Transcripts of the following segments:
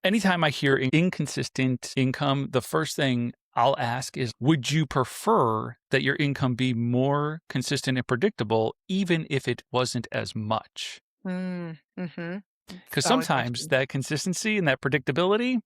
Anytime I hear inconsistent income, the first thing I'll ask is, would you prefer that your income be more consistent and predictable, even if it wasn't as much? Mm-hmm. Because Valid sometimes question. that consistency and that predictability,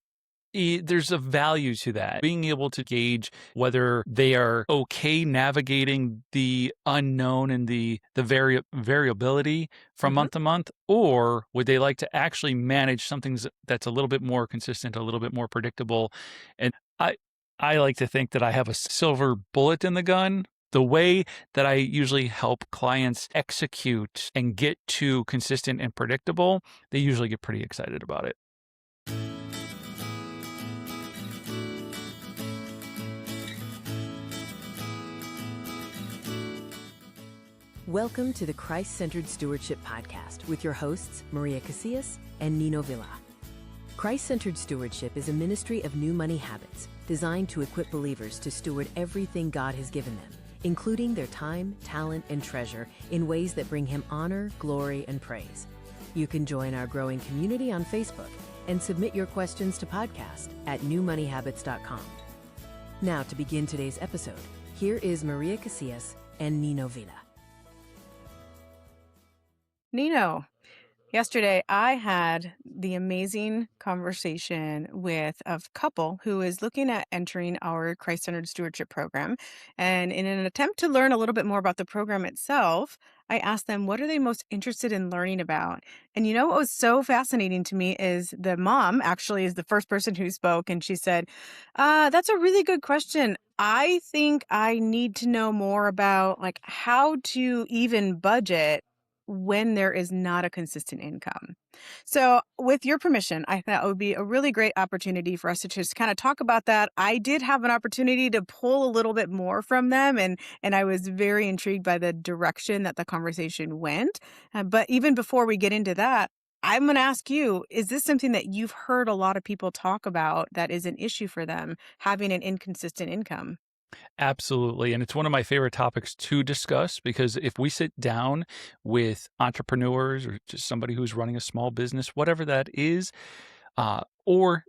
there's a value to that. Being able to gauge whether they are okay navigating the unknown and the variability from Hmm. month to month, or would they like to actually manage something that's a little bit more consistent, a little bit more predictable? And I I like to think that I have a silver bullet in the gun. The way that I usually help clients execute and get to consistent and predictable, they usually get pretty excited about it. Welcome to the Christ Centered Stewardship Podcast with your hosts, Maria Casillas and Nino. Christ Centered Stewardship is a ministry of new money habits designed to equip believers to steward everything God has given them, including their time, talent, and treasure in ways that bring Him honor, glory, and praise. You can join our growing community on Facebook and submit your questions to podcast at newmoneyhabits.com. Now, to begin today's episode, here is Maria Casillas and Nino. Nino, yesterday I had the amazing conversation with a couple who is looking at entering our Christ Centered Stewardship program. And in an attempt to learn a little bit more about the program itself, I asked them what are they most interested in learning about. And what was so fascinating to me is the mom actually is the first person who spoke, and she said, that's a really good question. I think I need to know more about like how to even budget when there is not a consistent income. So, with your permission, I thought it would be a really great opportunity for us to just kind of talk about that. I did have an opportunity to pull a little bit more from them, and I was very intrigued by the direction that the conversation went. But even before we get into that, I'm going to ask you, is this something that you've heard a lot of people talk about that is an issue for them, having an inconsistent income? Absolutely. And it's one of my favorite topics to discuss because if we sit down with entrepreneurs or just somebody who's running a small business, whatever that is, or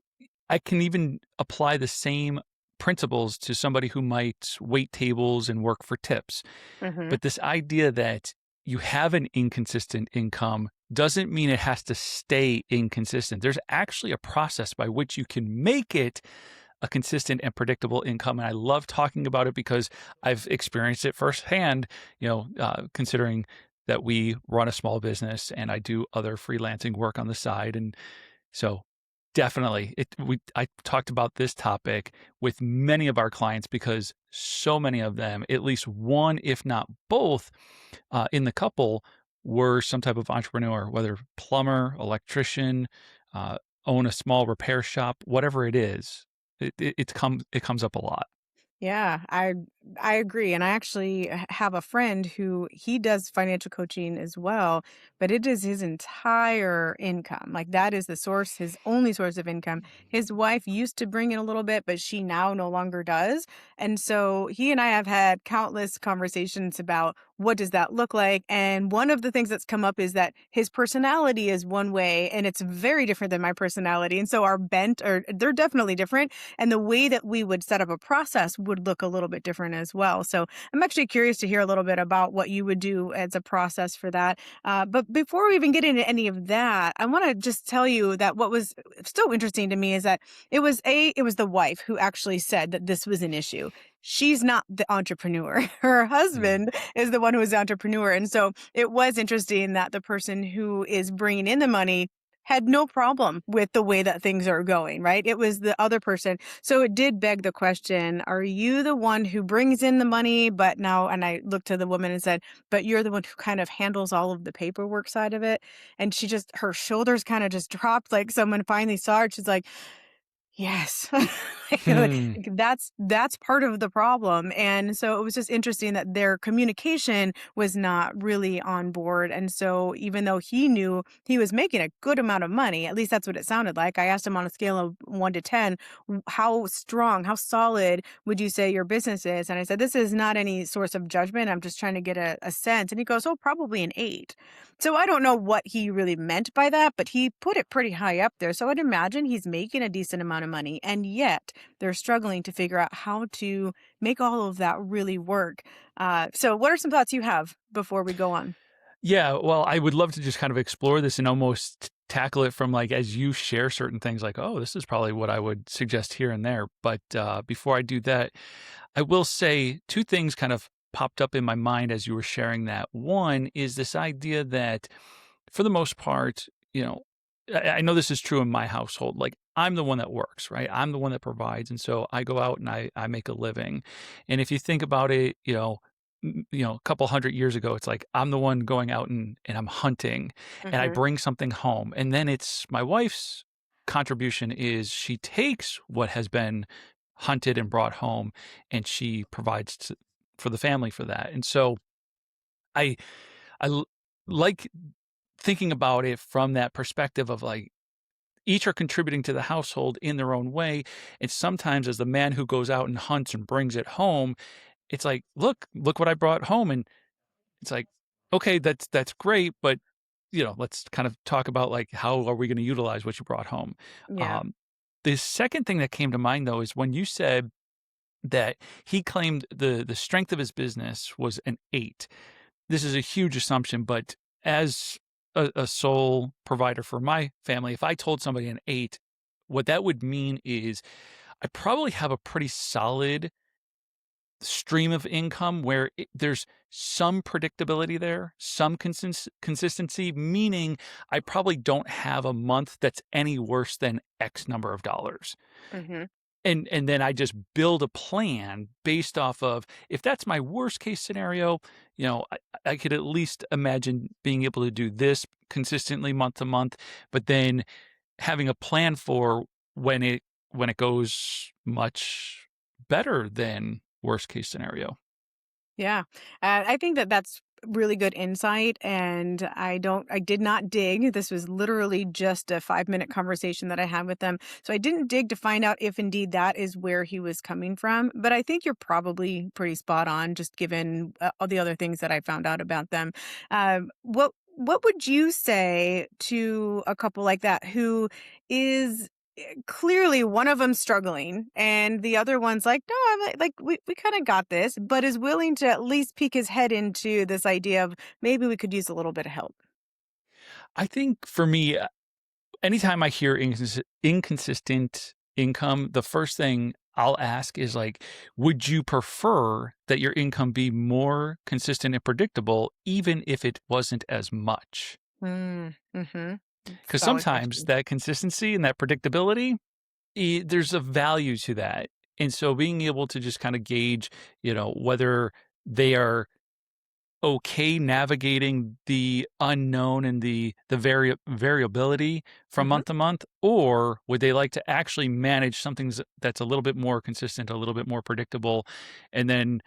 I can even apply the same principles to somebody who might wait tables and work for tips. Hmm. But this idea that you have an inconsistent income doesn't mean it has to stay inconsistent. There's actually a process by which you can make it a consistent and predictable income. And I love talking about it because I've experienced it firsthand, considering that we run a small business and I do other freelancing work on the side. And so definitely I talked about this topic with many of our clients because so many of them, at least one, if not both, in the couple were some type of entrepreneur, whether plumber, electrician, uh, own a small repair shop, whatever it is. It comes up a lot. Yeah, I agree, and I actually have a friend who he does financial coaching as well, but it is his entire income. Like that is the source, his only source of income. His wife used to bring in a little bit, but she now no longer does. And so he and I have had countless conversations about what does that look like? And one of the things that's come up is that his personality is one way and it's very different than my personality. And so our bent are they're definitely different. And the way that we would set up a process would look a little bit different as well. So I'm actually curious to hear a little bit about what you would do as a process for that. But before we even get into any of that, I want to just tell you that what was so interesting to me is that it was the wife who actually said that this was an issue. She's not the entrepreneur. Her Mm. husband is the one who is the entrepreneur. And so it was interesting that the person who is bringing in the money had no problem with the way that things are going, right? It was the other person. So it did beg the question, are you the one who brings in the money? But now, and I looked to the woman and said, but you're the one who kind of handles all of the paperwork side of it. And her shoulders kind of just dropped like someone finally saw her. She's like, yes. Hmm. That's part of the problem. And so it was just interesting that their communication was not really on board. And so even though he knew he was making a good amount of money, at least that's what it sounded like. I asked him on a scale of 1 to 10, how strong, how solid would you say your business is? And I said, this is not any source of judgment. I'm just trying to get a sense. And he goes, oh, probably an 8. So I don't know what he really meant by that, but he put it pretty high up there. So I'd imagine he's making a decent amount of money. And yet they're struggling to figure out how to make all of that really work. So what are some thoughts you have before we go on? Yeah, well, I would love to just kind of explore this and almost tackle it from like as you share certain things, like, oh, this is probably what I would suggest here and there. But before I do that, I will say two things kind of popped up in my mind as you were sharing that. One is this idea that for the most part, I know this is true in my household. Like I'm the one that works, right? I'm the one that provides. And so I go out and I make a living. And if you think about it, a couple hundred years ago, it's like I'm the one going out and I'm hunting and I Hmm. bring something home. And then it's my wife's contribution is she takes what has been hunted and brought home and she provides for the family for that. And so I, like thinking about it from that perspective of like each are contributing to the household in their own way. And sometimes as the man who goes out and hunts and brings it home, it's like, look what I brought home. And it's like, okay, that's great, but let's kind of talk about like how are we going to utilize what you brought home. Yeah. Um, the second thing that came to mind though is when you said that he claimed the strength of his business was an 8. This is a huge assumption, but as a sole provider for my family, if I told somebody an 8, what that would mean is I probably have a pretty solid stream of income where there's some predictability there, some consistency, meaning I probably don't have a month that's any worse than X number of dollars. Hmm. And then I just build a plan based off of if that's my worst case scenario, I could at least imagine being able to do this consistently month to month, but then having a plan for when it goes much better than worst case scenario. Yeah. I think that that's really good insight. And I did not dig. This was literally just a 5-minute conversation that I had with them. So I didn't dig to find out if indeed that is where he was coming from. But I think you're probably pretty spot on, just given all the other things that I found out about them. What would you say to a couple like that who is clearly one of them struggling and the other one's like, no, I'm like we kind of got this, but is willing to at least peek his head into this idea of maybe we could use a little bit of help. I think for me, anytime I hear inconsistent income, the first thing I'll ask is like, would you prefer that your income be more consistent and predictable, even if it wasn't as much? Mm-hmm. Because Solid sometimes question. that consistency and that predictability, there's a value to that. And so being able to just kind of gauge, whether they are okay navigating the unknown and the variability from Hmm. month to month, or would they like to actually manage something that's a little bit more consistent, a little bit more predictable? And then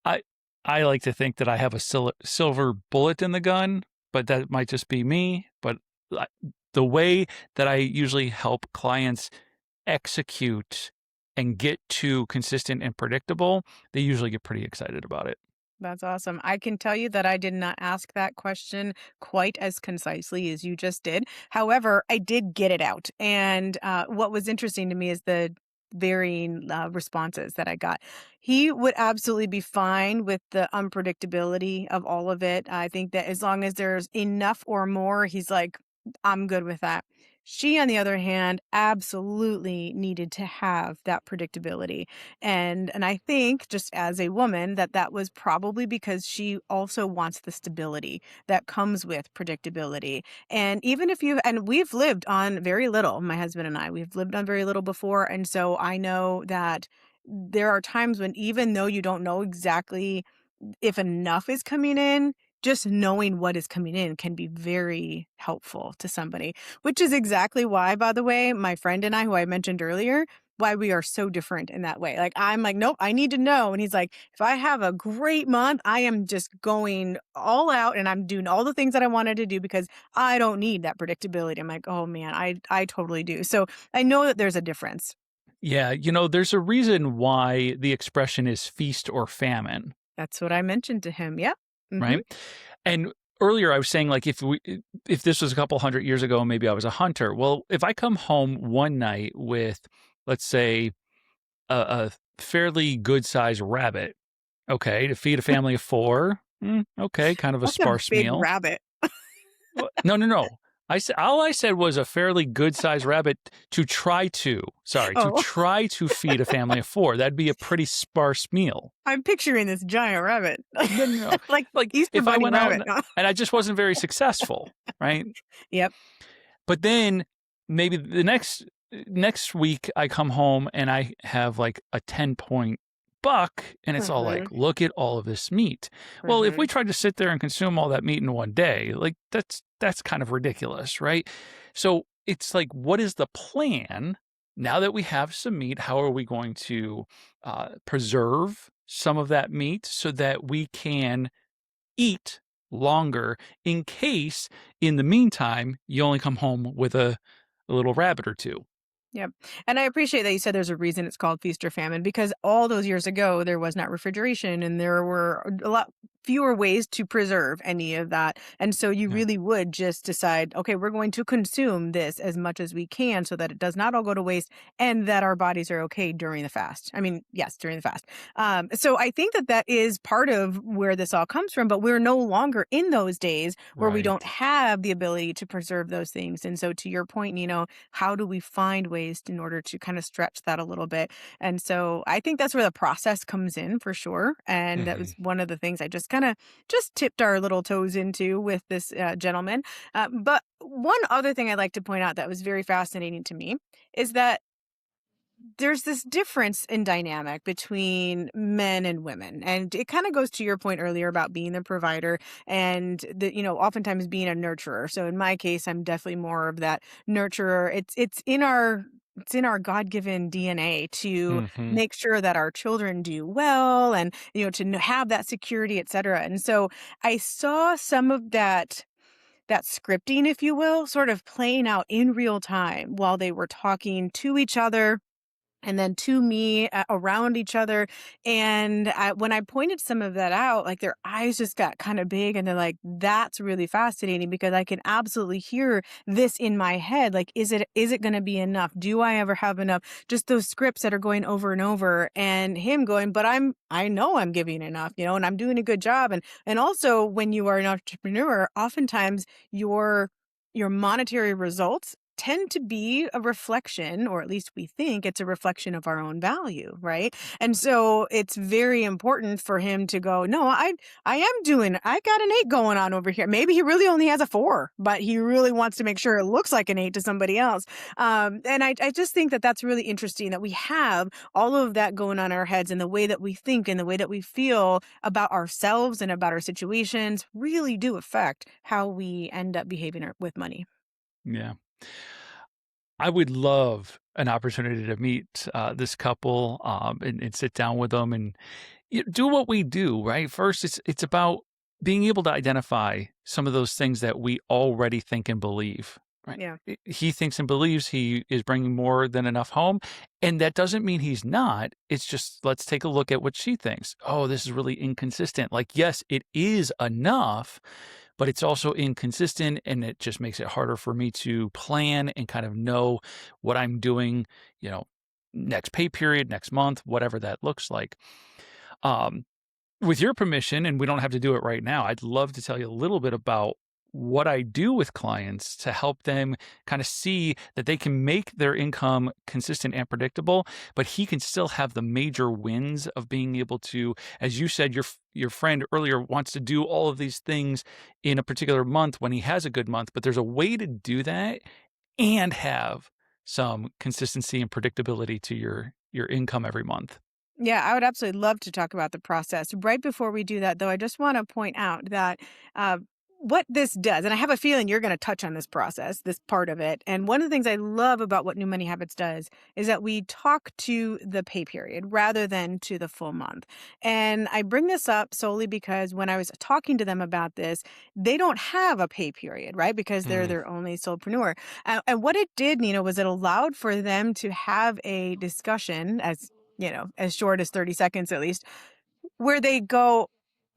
I I like to think that I have a silver bullet in the gun, but that might just be me. But I- the way that I usually help clients execute and get to consistent and predictable, they usually get pretty excited about it. That's awesome. I can tell you that I did not ask that question quite as concisely as you just did. However, I did get it out. And what was interesting to me is the varying responses that I got. He would absolutely be fine with the unpredictability of all of it. I think that as long as there's enough or more, he's like, I'm good with that. She, on the other hand, absolutely needed to have that predictability. And I think just as a woman that that was probably because she also wants the stability that comes with predictability. And even if you and we've lived on very little, my husband and I, we've lived on very little before, and so I know that there are times when even though you don't know exactly if enough is coming in, just knowing what is coming in can be very helpful to somebody, which is exactly why, by the way, my friend and I, who I mentioned earlier, why we are so different in that way. Like, I'm like, nope, I need to know. And he's like, if I have a great month, I am just going all out and I'm doing all the things that I wanted to do because I don't need that predictability. I'm like, oh man, I totally do. So I know that there's a difference. Yeah, there's a reason why the expression is feast or famine, That's what I mentioned to him. Yep. right? And earlier I was saying, like, if this was a couple hundred years ago, maybe I was a hunter. Well, if I come home one night with, let's say, a fairly good sized rabbit, okay, to feed a family of four, okay, kind of a That's a sparse big meal. rabbit. No, no, no. All I said was a fairly good sized rabbit to try to Oh, feed a family of four. That'd be a pretty sparse meal. I'm picturing this giant rabbit, No, no, no. like Like Easter if I Bunny went out rabbit. and I just wasn't very successful, right? Yep. But then maybe the next week I come home and I have like a 10-point buck and it's all like, look at all of this meat. Well, if we tried to sit there and consume all that meat in one day, like that's kind of ridiculous, right? So it's like, what is the plan now that we have some meat? How are we going to preserve some of that meat so that we can eat longer in case in the meantime you only come home with a little rabbit or two? Yep. And I appreciate that you said there's a reason it's called feast or famine because all those years ago, there was not refrigeration and there were a lot fewer ways to preserve any of that. And so you Yeah. really would just decide, okay, we're going to consume this as much as we can so that it does not all go to waste and that our bodies are okay during the fast. I mean, yes, during the fast. So I think that that is part of where this all comes from, but we're no longer in those days where we don't Right. have the ability to preserve those things. And so to your point, how do we find ways in order to kind of stretch that a little bit? And so I think that's where the process comes in for sure. And that was Mhm. one of the things I just kind of just tipped our little toes into with this gentleman. But one other thing I'd like to point out that was very fascinating to me is that there's this difference in dynamic between men and women. And it kind of goes to your point earlier about being a provider and oftentimes being a nurturer. So in my case, I'm definitely more of that nurturer. It's in our God-given DNA to Mhm. make sure that our children do well and, to have that security, et cetera. And so I saw some of that scripting, if you will, sort of playing out in real time while they were talking to each other and then to me around each other. And when I pointed some of that out, like their eyes just got kind of big and they're like, that's really fascinating because I can absolutely hear this in my head. Like, is it going to be enough? Do I ever have enough? Just those scripts that are going over and over and him going, but I know I'm giving enough, and I'm doing a good job. And also when you are an entrepreneur, oftentimes your monetary results tend to be a reflection, or at least we think it's a reflection of our own value, right? And so it's very important for him to go, no, I got an 8 going on over here. Maybe he really only has a 4, but he really wants to make sure it looks like an 8 to somebody else. And I just think that that's really interesting that we have all of that going on in our heads, and the way that we think and the way that we feel about ourselves and about our situations really do affect how we end up behaving with money. Yeah. I would love an opportunity to meet this couple and sit down with them and do what we do, right? First, it's about being able to identify some of those things that we already think and believe, right? Yeah. He thinks and believes he is bringing more than enough home, and that doesn't mean he's not. It's just, let's take a look at what she thinks. Oh, this is really inconsistent. Like, yes, it is enough, but it's also inconsistent, and it just makes it harder for me to plan and kind of know what I'm doing, you know, next pay period, next month, whatever that looks like. Um, with your permission, and we don't have to do it right now, I'd love to tell you a little bit about what I do with clients to help them kind of see that they can make their income consistent and predictable, but he can still have the major wins of being able to, as you said, your friend earlier wants to do all of these things in a particular month when he has a good month, but there's a way to do that and have some consistency and predictability to your income every month. Yeah, I would absolutely love to talk about the process. Right before we do that, though, I just want to point out that uh, what this does, and I have a feeling you're going to touch on this process, this part of it. And one of the things I love about what New Money Habits does is that we talk to the pay period rather than to the full month. And I bring this up solely because when I was talking to them about this, they don't have a pay period, right? Because they're Mm, their only solopreneur. And what it did, Nino, was it allowed for them to have a discussion as short as 30 seconds at least, where they go,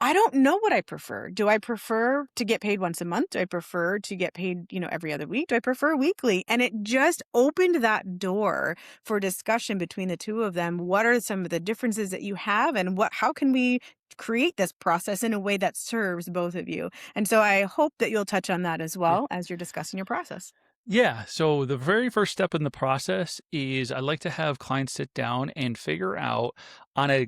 I don't know what I prefer. Do I prefer to get paid once a month? Do I prefer to get paid, every other week? Do I prefer weekly? And it just opened that door for discussion between the two of them. What are some of the differences that you have, and how can we create this process in a way that serves both of you? And so I hope that you'll touch on that as yeah. well as you're discussing your process. Yeah. So the very first step in the process is I like to have clients sit down and figure out on a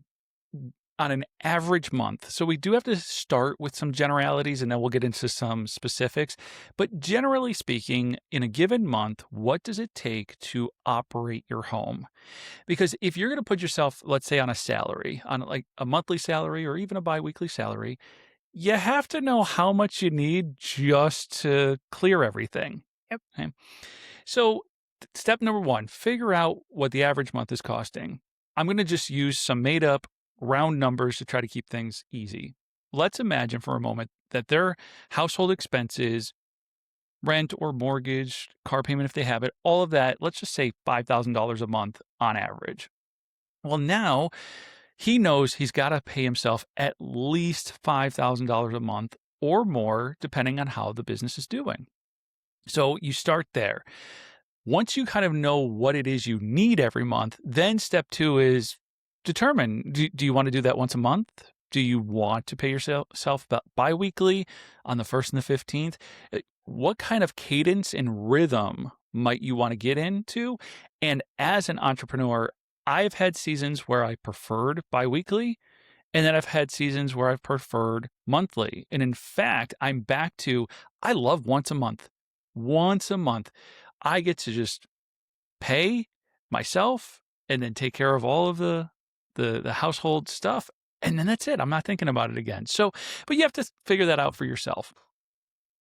on an average month. So we do have to start with some generalities and then we'll get into some specifics. But generally speaking, in a given month, what does it take to operate your home? Because if you're going to put yourself, let's say, on a salary, on like a monthly salary or even a biweekly salary, you have to know how much you need just to clear everything. Yep. Okay. So, step number one, figure out what the average month is costing. I'm going to just use some made up round numbers to try to keep things easy. Let's imagine for a moment that their household expenses, rent or mortgage, car payment if they have it, all of that, let's just say $5,000 a month on average. Well, now he knows he's got to pay himself at least $5,000 a month or more, depending on how the business is doing. So you start there. Once you kind of know what it is you need every month, then step two is determine, do you want to do that once a month? Do you want to pay yourself biweekly on the 1st and the 15th? What kind of cadence and rhythm might you want to get into? And as an entrepreneur, I've had seasons where I preferred biweekly, and then I've had seasons where I've preferred monthly. And in fact, I'm back to, I love once a month. Once a month, I get to just pay myself and then take care of all of the household stuff. And then that's it. I'm not thinking about it again. So, but you have to figure that out for yourself.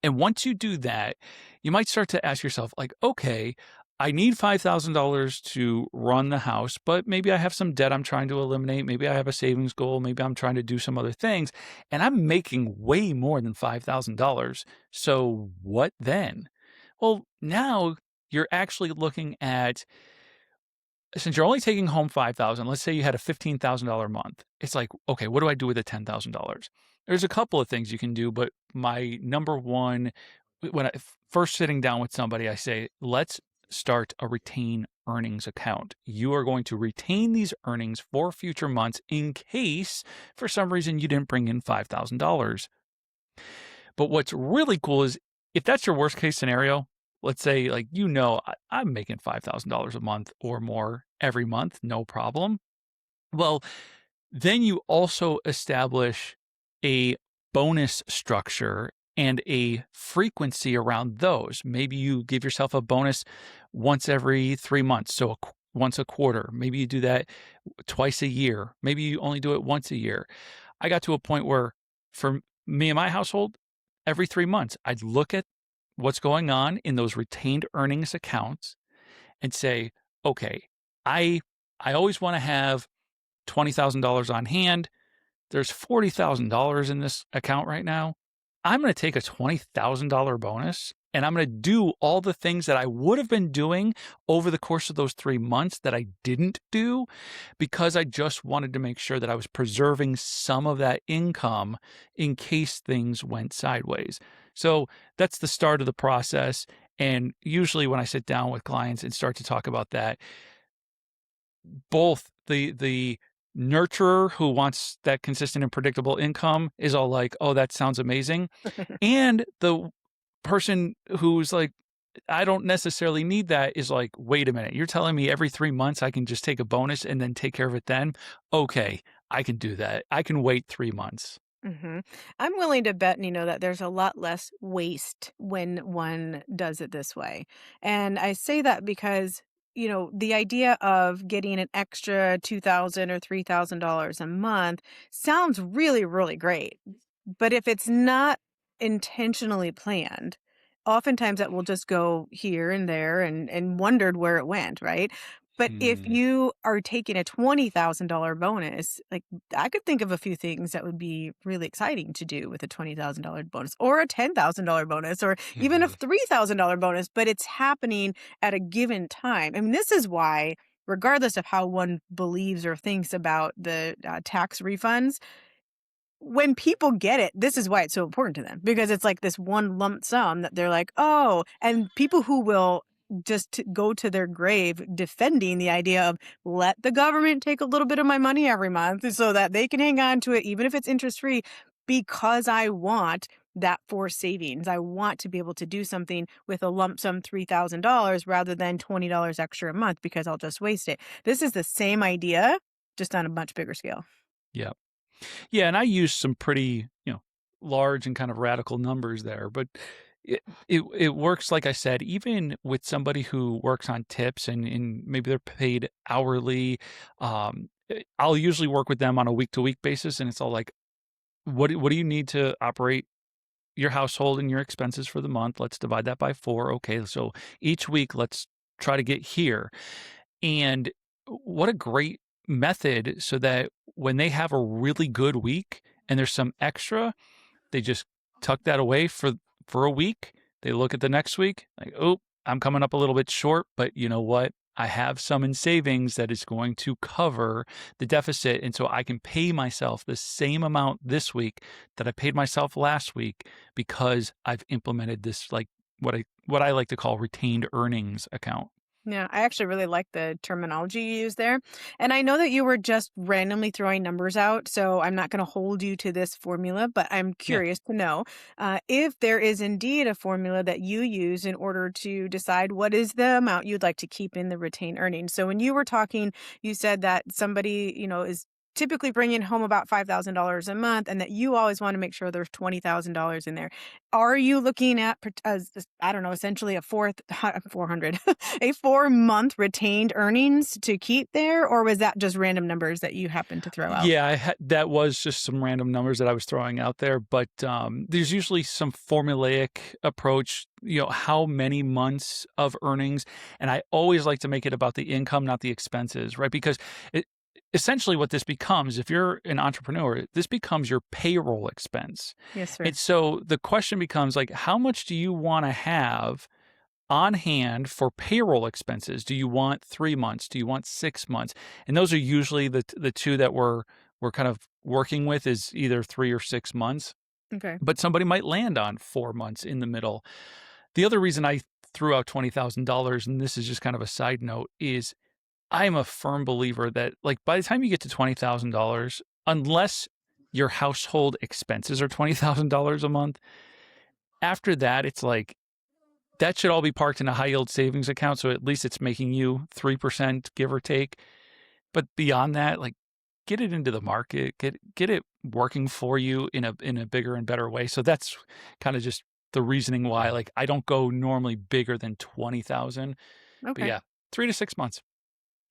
And once you do that, you might start to ask yourself, like, okay, I need $5,000 to run the house, but maybe I have some debt I'm trying to eliminate. Maybe I have a savings goal. Maybe I'm trying to do some other things. And I'm making way more than $5,000. So what then? Well, now you're actually looking at, since you're only taking home 5,000, let's say you had a $15,000 month. It's like, okay, what do I do with the $10,000? There's a couple of things you can do, but my number one, when I first sitting down with somebody, I say, let's start a retain earnings account. You are going to retain these earnings for future months in case for some reason you didn't bring in $5,000. But what's really cool is if that's your worst case scenario, let's say like, I'm making $5,000 a month or more every month, no problem. Well, then you also establish a bonus structure and a frequency around those. Maybe you give yourself a bonus once every 3 months, so once a quarter. Maybe you do that twice a year. Maybe you only do it once a year. I got to a point where for me and my household, every 3 months, I'd look at what's going on in those retained earnings accounts and say, okay, I always want to have $20,000 on hand. There's $40,000 in this account right now. I'm going to take a $20,000 bonus and I'm going to do all the things that I would have been doing over the course of those 3 months that I didn't do because I just wanted to make sure that I was preserving some of that income in case things went sideways. So that's the start of the process. And usually when I sit down with clients and start to talk about that, both the nurturer who wants that consistent and predictable income is all like, oh, that sounds amazing. And the person who's like, I don't necessarily need that is like, wait a minute, you're telling me every 3 months I can just take a bonus and then take care of it then? Okay, I can do that. I can wait 3 months. I'm willing to bet, that there's a lot less waste when one does it this way. And I say that because, the idea of getting an extra $2,000 or $3,000 a month sounds really, really great. But if it's not intentionally planned, oftentimes that will just go here and there and wondered where it went, right? But if Hmm. you are taking a $20,000 bonus, like I could think of a few things that would be really exciting to do with a $20,000 bonus or a $10,000 bonus or even a Hmm. $3,000 bonus, but it's happening at a given time. I mean, this is why, regardless of how one believes or thinks about the tax refunds, when people get it, this is why it's so important to them because it's like this one lump sum that they're like, oh, and people who will just go to their grave defending the idea of let the government take a little bit of my money every month so that they can hang on to it, even if it's interest free, because I want that for savings. I want to be able to do something with a lump sum $3,000 rather than $20 extra a month because I'll just waste it. This is the same idea, just on a much bigger scale. Yeah. Yeah, and I used some pretty, large and kind of radical numbers there, but it works, like I said, even with somebody who works on tips and maybe they're paid hourly. I'll usually work with them on a week to week basis, and it's all like, what do you need to operate your household and your expenses for the month? Let's divide that by 4. Okay, so each week let's try to get here. And what a great method so that when they have a really good week and there's some extra, they just tuck that away for a week. They look at the next week, like, "Oh, I'm coming up a little bit short, but you know what? I have some in savings that is going to cover the deficit, and so I can pay myself the same amount this week that I paid myself last week because I've implemented this, like, what I like to call retained earnings account." Yeah, I actually really like the terminology you use there. And I know that you were just randomly throwing numbers out, so I'm not going to hold you to this formula, but I'm Yeah. curious to know if there is indeed a formula that you use in order to decide what is the amount you'd like to keep in the retained earnings. So when you were talking, you said that somebody, is typically bringing home about $5,000 a month and that you always want to make sure there's $20,000 in there. Are you looking at, I don't know, essentially a 400, a 4-month retained earnings to keep there, or was that just random numbers that you happened to throw out? Yeah, that was just some random numbers that I was throwing out there, but, there's usually some formulaic approach, how many months of earnings, and I always like to make it about the income, not the expenses, right? Because it essentially what this becomes, if you're an entrepreneur, this becomes your payroll expense, Yes, sir. and so the question becomes, like, how much do you wanna have on hand for payroll expenses? Do you want 3 months? Do you want 6 months? And those are usually the 2 that we're kind of working with is either 3 or 6 months, Okay. but somebody might land on 4 months in the middle. The other reason I threw out $20,000, and this is just kind of a side note, is I'm a firm believer that, like, by the time you get to $20,000, unless your household expenses are $20,000 a month, after that, it's like that should all be parked in a high yield savings account, so at least it's making you 3%, give or take. But beyond that, like, get it into the market, get it working for you in a bigger and better way. So that's kind of just the reasoning why, like, I don't go normally bigger than 20,000. But Okay. yeah, 3 to 6 months.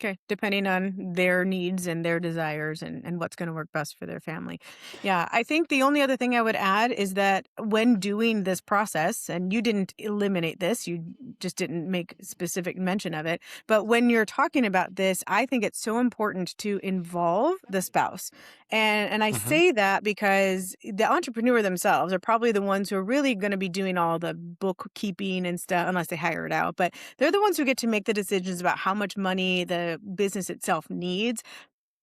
Okay, depending on their needs and their desires and what's going to work best for their family. Yeah, I think the only other thing I would add is that when doing this process, and you didn't eliminate this, you just didn't make specific mention of it, but when you're talking about this, I think it's so important to involve the spouse. And I Mhm. say that because the entrepreneur themselves are probably the ones who are really going to be doing all the bookkeeping and stuff, unless they hire it out. But they're the ones who get to make the decisions about how much money the business itself needs.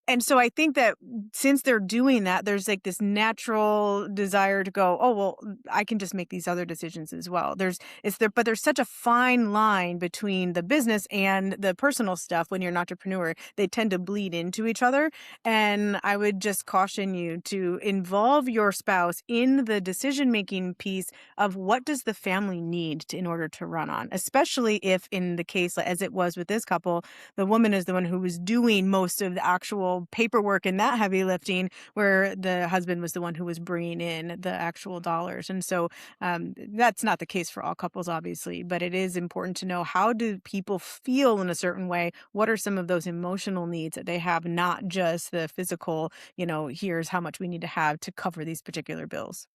And so I think that since they're doing that, there's like this natural desire to go, oh, well, I can just make these other decisions as well. But there's such a fine line between the business and the personal stuff when you're an entrepreneur. They tend to bleed into each other. And I would just caution you to involve your spouse in the decision-making piece of what does the family need in order to run on, especially if in the case, as it was with this couple, the woman is the one who was doing most of the actual paperwork and that heavy lifting, where the husband was the one who was bringing in the actual dollars. And so that's not the case for all couples, obviously, but it is important to know how do people feel in a certain way? What are some of those emotional needs that they have, not just the physical, here's how much we need to have to cover these particular bills.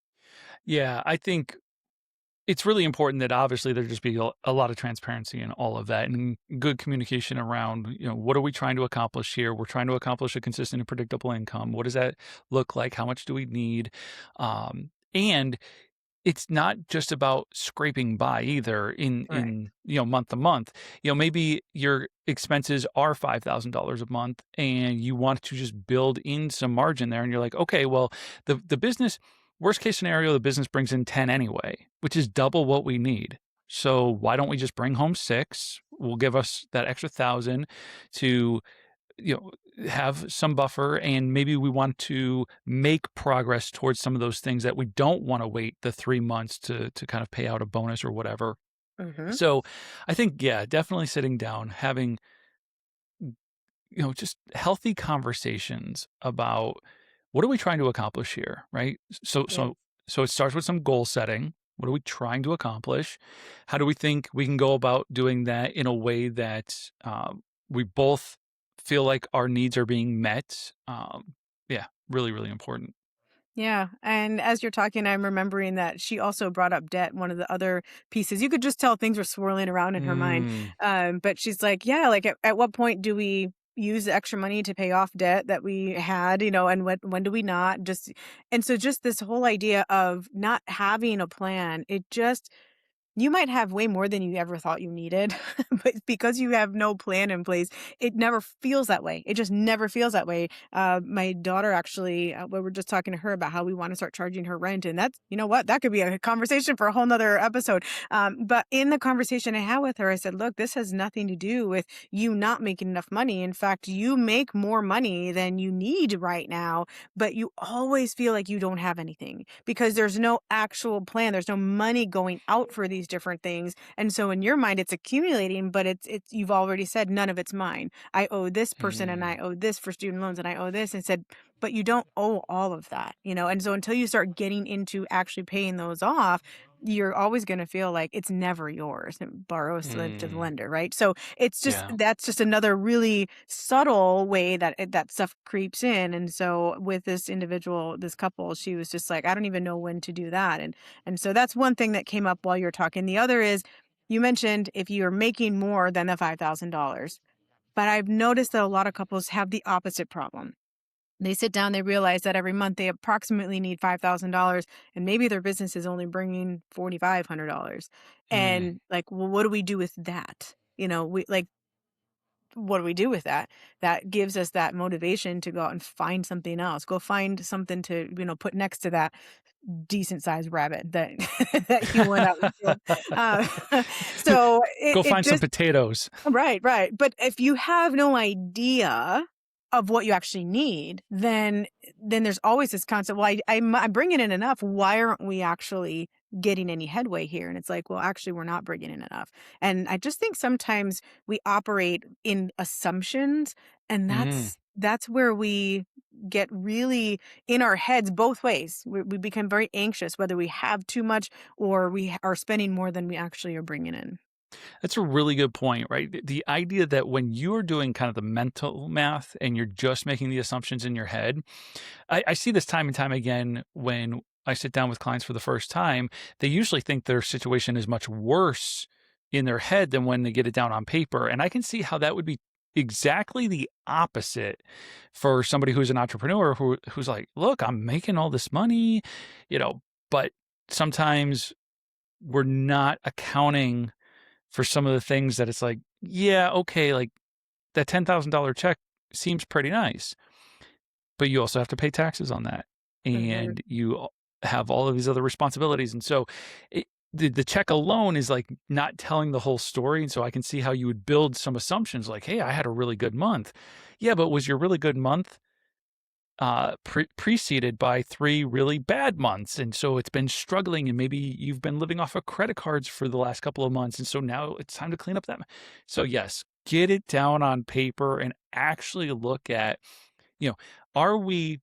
Yeah, I think it's really important that obviously there just be a lot of transparency in all of that and good communication around, what are we trying to accomplish here? We're trying to accomplish a consistent and predictable income. What does that look like? How much do we need? And it's not just about scraping by either Right. month to month. Maybe your expenses are $5,000 a month and you want to just build in some margin there and you're like, "Okay, well, the business worst case scenario, the business brings in 10 anyway, which is double what we need. So why don't we just bring home 6? Will give us that extra 1,000 to you know, have some buffer, and maybe we want to make progress towards some of those things that we don't want to wait the 3 months to kind of pay out a bonus or whatever." Hmm. So, I think, yeah, definitely sitting down, having, just healthy conversations about what are we trying to accomplish here, right? So Yeah. so so it starts with some goal setting. What are we trying to accomplish? How do we think we can go about doing that in a way that we both feel like our needs are being met? Yeah, really, really important. Yeah. And as you're talking, I'm remembering that she also brought up debt, one of the other pieces. You could just tell things were swirling around in her mind. Mm, But she's like, yeah, like at what point do we use the extra money to pay off debt that we had, and when do we not? And so just this whole idea of not having a plan, it just you might have way more than you ever thought you needed, but because you have no plan in place, it never feels that way. It just never feels that way. My daughter actually, we were just talking to her about how we want to start charging her rent, and that's what that could be a conversation for a whole nother episode. But in the conversation I had with her, I said, "Look, this has nothing to do with you not making enough money. In fact, you make more money than you need right now, but you always feel like you don't have anything because there's no actual plan. There's no money going out for these different things. And so in your mind it's accumulating, but it's you've already said none of it's mine. I owe this person and I mm, owe this for student loans and I owe this and said, but you don't owe all of that. And so until you start getting into actually paying those off, you're always going to feel like it's never yours. It borrows to the mm, lender, right? So it's just yeah. that's just another really subtle way that that stuff creeps in. And so with this individual, this couple, she was just like, I don't even know when to do that. And so that's one thing that came up while you're talking. The other is you mentioned if you're making more than the $5,000, but I've noticed that a lot of couples have the opposite problem. They sit down, they realize that every month they approximately need $5,000 and maybe their business is only bringing $4,500. Mm. And like, well, what do we do with that? We like, what do we do with that? That gives us that motivation to go out and find something else. Go find something to, put next to that decent sized rabbit that that you went out and killed. Uh, so Go it find some just potatoes. right, right. But if you have no idea of what you actually need, then there's always this concept. Well, I'm bringing in enough. Why aren't we actually getting any headway here? And it's like, well, actually, we're not bringing in enough. And I just think sometimes we operate in assumptions, and Mm. that's where we get really in our heads both ways. We become very anxious whether we have too much or we are spending more than we actually are bringing in. That's a really good point, right? The idea that when you're doing kind of the mental math and you're just making the assumptions in your head, I see this time and time again when I sit down with clients for the first time. They usually think their situation is much worse in their head than when they get it down on paper. And I can see how that would be exactly the opposite for somebody who's an entrepreneur who's like, look, I'm making all this money, you know, but sometimes we're not accounting for some of the things that it's like, yeah, okay, like that $10,000 check seems pretty nice, but you also have to pay taxes on that. Hmm. And you have all of these other responsibilities. And so the check alone is like not telling the whole story. And so I can see how you would build some assumptions like, hey, I had a really good month. Yeah, but was your really good month preceded by 3 really bad months, and so it's been struggling, and maybe you've been living off of credit cards for the last couple of months, and so now it's time to clean up that. So yes, get it down on paper and actually look at, you know, are we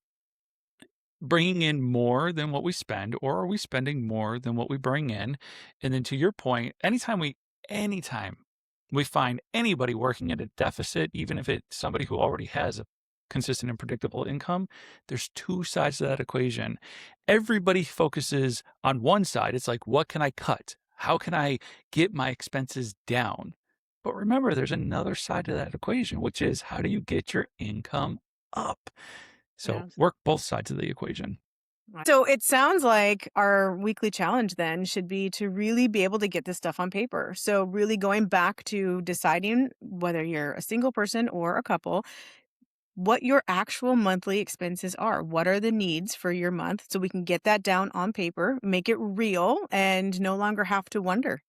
bringing in more than what we spend, or are we spending more than what we bring in? And then to your point, anytime we find anybody working at a deficit, even if it's somebody who already has consistent and predictable income, there's two sides to that equation. Everybody focuses on one side. It's like, what can I cut? How can I get my expenses down? But remember, there's another side to that equation, which is how do you get your income up? So Yes. work both sides of the equation. So it sounds like our weekly challenge then should be to really be able to get this stuff on paper. So really going back to deciding whether you're a single person or a couple, what your actual monthly expenses are. What are the needs for your month? So we can get that down on paper, make it real, and no longer have to wonder.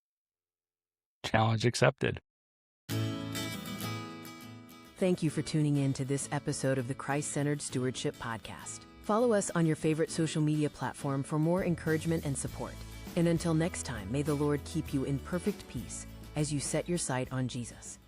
Challenge accepted. Thank you for tuning in to this episode of the Christ Centered Stewardship Podcast. Follow us on your favorite social media platform for more encouragement and support. And until next time, may the Lord keep you in perfect peace as you set your sight on Jesus.